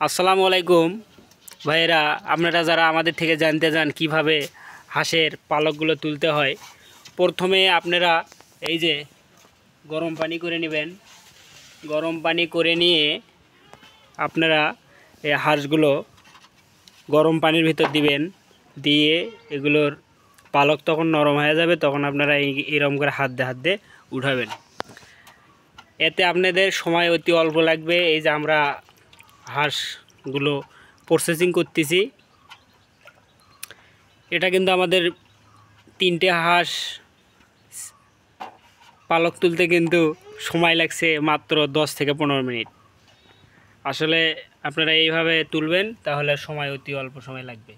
আসসালামু আলাইকুম ভাইয়েরা, আপনারা যারা আমাদের থেকে জানতে চান কিভাবে হাঁসের পালকগুলো তুলতে হয়, প্রথমে আপনারা এই যে গরম পানি করে নেবেন। গরম পানি করে নিয়ে আপনারা এই হাঁসগুলো গরম পানির ভিতর দিবেন। দিয়ে এগুলোর পালক তখন নরম হয়ে যাবে, তখন আপনারা এরকম করে হাত দিয়ে উঠাবেন। এতে আপনাদের সময় অতি অল্প লাগবে। এই যে আমরা হাঁসগুলো প্রসেসিং করতেছি, এটা কিন্তু আমাদের 3টে হাঁস পালক তুলতে কিন্তু সময় লাগছে মাত্র 10 থেকে 15 মিনিট। আসলে আপনারা এইভাবে তুলবেন, তাহলে সময় অতি অল্প সময় লাগবে।